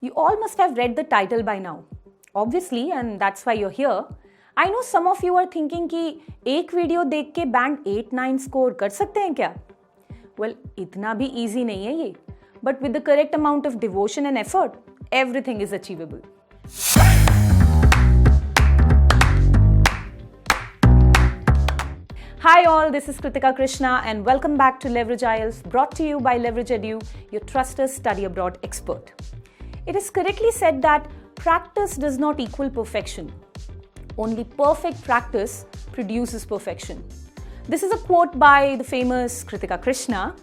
You all must have read the title by now. Obviously, and that's why you're here. I know some of you are thinking कि एक video देख के band 8-9 score कर सकते हैं क्या? Well, इतना भी easy नहीं है ये. But with the correct amount of devotion and effort, everything is achievable. Hi all, this is Kritika Krishna and welcome back to Leverage IELTS, brought to you by Leverage Edu, your trusted study abroad expert. It is correctly said that practice does not equal perfection. Only perfect practice produces perfection. This is a quote by the famous Kritika Krishna.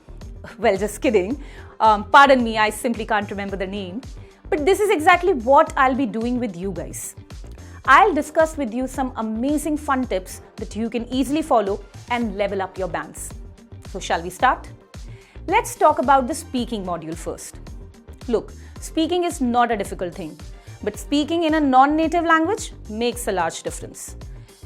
Well, just kidding. Pardon me, I simply can't remember the name. But this is exactly what I'll be doing with you guys. I'll discuss with you some amazing fun tips that you can easily follow and level up your bands. So shall we start? Let's talk about the speaking module first. Look, speaking is not a difficult thing, but speaking in a non-native language makes a large difference.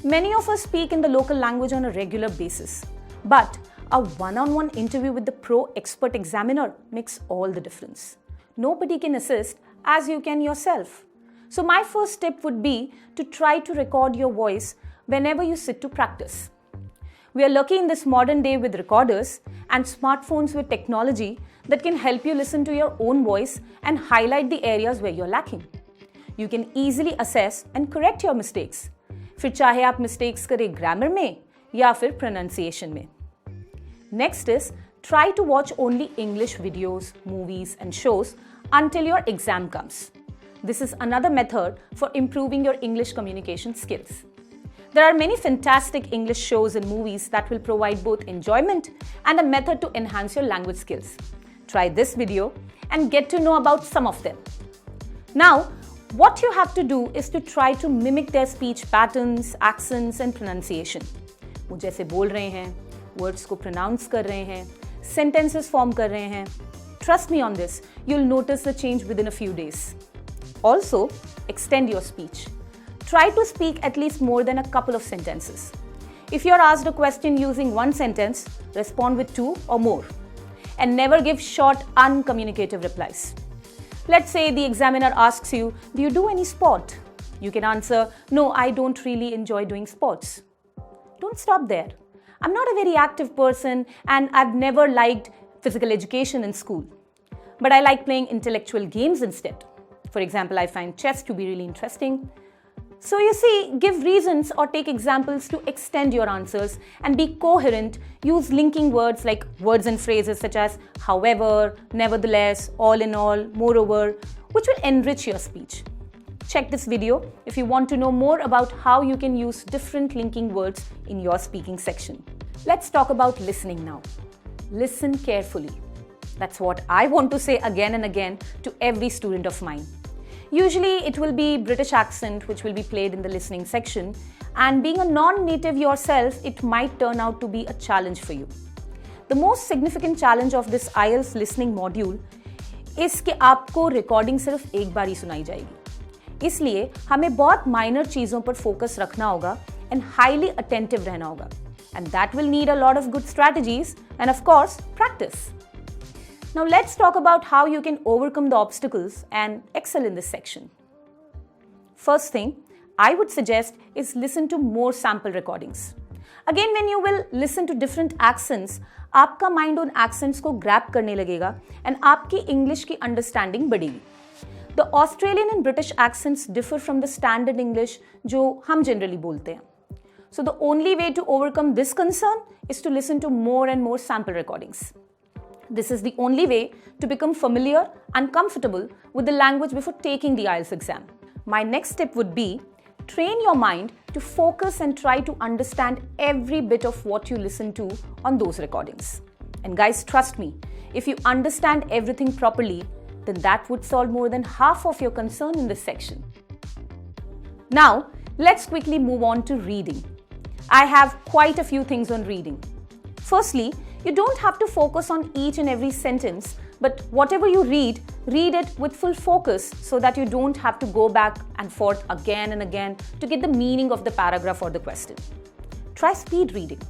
Many of us speak in the local language on a regular basis, but a one-on-one interview with the pro expert examiner makes all the difference. Nobody can assist as you can yourself. So my first tip would be to try to record your voice whenever you sit to practice. We are lucky in this modern day with recorders and smartphones with technology that can help you listen to your own voice and highlight the areas where you're lacking. You can easily assess and correct your mistakes. फिर चाहे आप mistakes करें grammar में या फिर pronunciation में. Next is try to watch only English videos, movies and shows until your exam comes. This is another method for improving your English communication skills. There are many fantastic English shows and movies that will provide both enjoyment and a method to enhance your language skills. Try this video and get to know about some of them. Now, what you have to do is to try to mimic their speech patterns, accents and pronunciation. वो जैसे बोल रहे हैं, words को pronounce कर रहे हैं, sentences form कर रहे हैं. Trust me on this, you'll notice the change within a few days. Also, extend your speech. Try to speak at least more than a couple of sentences. If you're asked a question using one sentence, respond with 2 or more. And never give short, uncommunicative replies. Let's say the examiner asks you, do you do any sport? You can answer, no, I don't really enjoy doing sports. Don't stop there. I'm not a very active person and I've never liked physical education in school. But I like playing intellectual games instead. For example, I find chess to be really interesting. So you see, give reasons or take examples to extend your answers and be coherent. Use linking words like words and phrases such as however, nevertheless, all in all, moreover, which will enrich your speech. Check this video if you want to know more about how you can use different linking words in your speaking section. Let's talk about listening now. Listen carefully. That's what I want to say again and again to every student of mine. Usually it will be British accent which will be played in the listening section, and being a non-native yourself, it might turn out to be a challenge for you. The most significant challenge of this IELTS listening module is कि आपको recording सिर्फ एक बार ही सुनाई जाएगी. इसलिए हमें बहुत minor चीज़ों पर focus रखना होगा and highly attentive रहना होगा. And that will need a lot of good strategies and of course practice. Now let's talk about how you can overcome the obstacles and excel in this section. First thing I would suggest is listen to more sample recordings. Again, when you will listen to different accents, आपका mind उन accents को grab करने लगेगा and आपकी English की understanding बढ़ेगी. The Australian and British accents differ from the standard English जो हम generally बोलते हैं. So the only way to overcome this concern is to listen to more and more sample recordings. This is the only way to become familiar and comfortable with the language before taking the IELTS exam. My next tip would be train your mind to focus and try to understand every bit of what you listen to on those recordings. And guys, trust me, if you understand everything properly, then that would solve more than half of your concern in this section. Now, let's quickly move on to reading. I have quite a few things on reading. Firstly, you don't have to focus on each and every sentence, but whatever you read it with full focus so that you don't have to go back and forth again and again to get the meaning of the paragraph or the question. Try speed reading.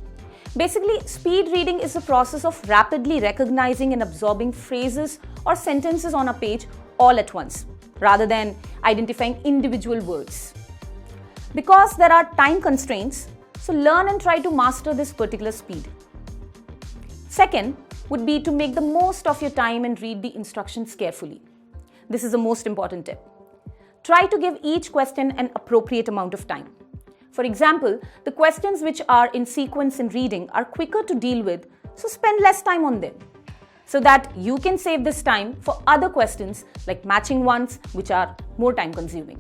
Basically, speed reading is the process of rapidly recognizing and absorbing phrases or sentences on a page all at once. rather than identifying individual words. Because there are time constraints, so learn and try to master this particular speed. Second would be to make the most of your time and read the instructions carefully. This is the most important tip. Try to give each question an appropriate amount of time. For example, the questions which are in sequence in reading are quicker to deal with, so spend less time on them, so that you can save this time for other questions like matching ones which are more time consuming.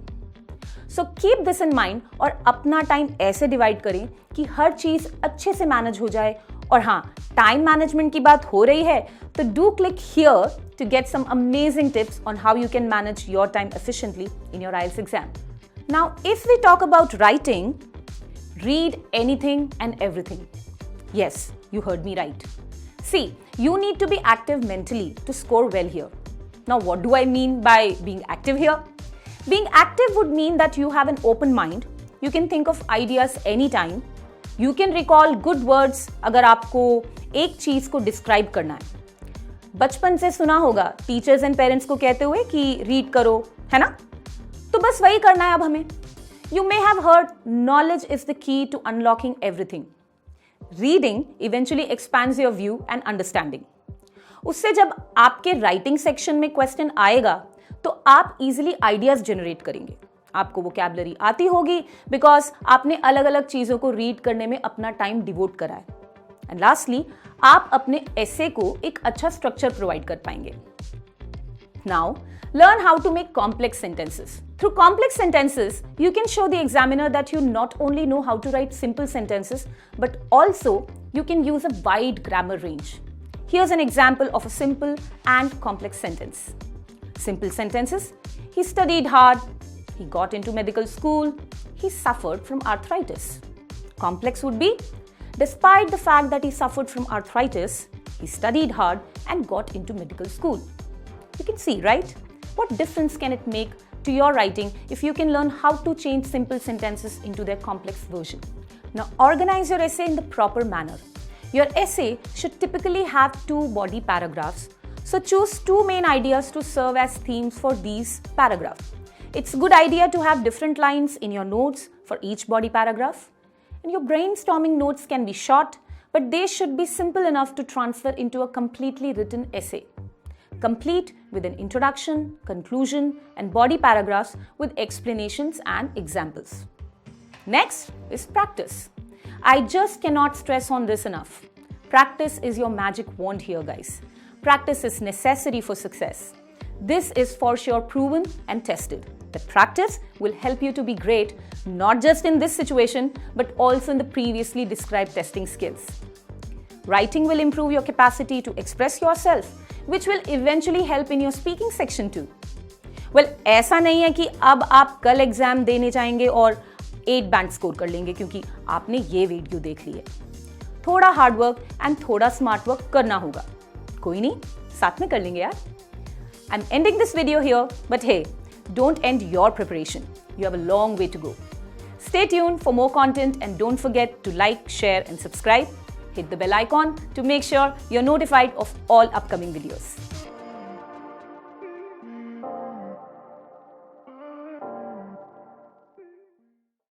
So keep this in mind और अपना time ऐसे divide करें कि हर चीज़ अच्छे से manage हो जाए. और हाँ, टाइम मैनेजमेंट की बात हो रही है तो do click here to get some amazing tips on how you can manage your time efficiently in your IELTS exam. Now, if we talk about writing, read anything and everything. Yes, you heard me right. See, you need to be active mentally to score well here. Now, what do I mean by being active here? Being active would mean that you have an open mind. You can think of ideas anytime. You can recall good words अगर आपको एक चीज को describe करना है. बचपन से सुना होगा टीचर्स एंड पेरेंट्स को कहते हुए कि रीड करो, है ना? तो बस वही करना है अब हमें. You may have heard knowledge is the key to unlocking everything. Reading eventually expands your view and understanding. उससे जब आपके राइटिंग सेक्शन में क्वेश्चन आएगा तो आप इजीली आइडियाज जनरेट करेंगे. आपको वोकैबुलरी आती होगी बिकॉज आपने अलग अलग चीजों को रीड करने में अपना टाइम डिवोट करा है. एंड लास्टली, आप अपने एसे को एक अच्छा स्ट्रक्चर प्रोवाइड कर पाएंगे. Now learn how to make complex sentences. Through complex sentences, you can show the examiner that you not only know how to write simple sentences, but also you can use a wide grammar range. Here's an example of a simple and complex sentence. Simple sentences: he studied hard, he got into medical school, he suffered from arthritis. Complex would be: despite the fact that he suffered from arthritis, he studied hard and got into medical school. You can see, right? What difference can it make to your writing if you can learn how to change simple sentences into their complex version? Now, organize your essay in the proper manner. Your essay should typically have 2 body paragraphs. So choose 2 main ideas to serve as themes for these paragraphs. It's a good idea to have different lines in your notes for each body paragraph. And your brainstorming notes can be short, but they should be simple enough to transfer into a completely written essay. Complete with an introduction, conclusion, and body paragraphs with explanations and examples. Next is practice. I just cannot stress on this enough. Practice is your magic wand here, guys. Practice is necessary for success. This is for sure proven and tested. That practice will help you to be great, not just in this situation, but also in the previously described testing skills. Writing will improve your capacity to express yourself, which will eventually help in your speaking section too. Well, ऐसा नहीं है कि अब आप कल exam देने जाएंगे और 8 बैंड स्कोर कर लेंगे क्योंकि आपने ये वीडियो देख ली है. थोड़ा हार्ड वर्क एंड थोड़ा स्मार्ट वर्क करना होगा. कोई नहीं, साथ में कर लेंगे यार. I'm ending this video here, but hey, don't end your preparation. You have a long way to go. Stay tuned for more content and don't forget to like, share and subscribe. Hit the bell icon to make sure you're notified of all upcoming videos.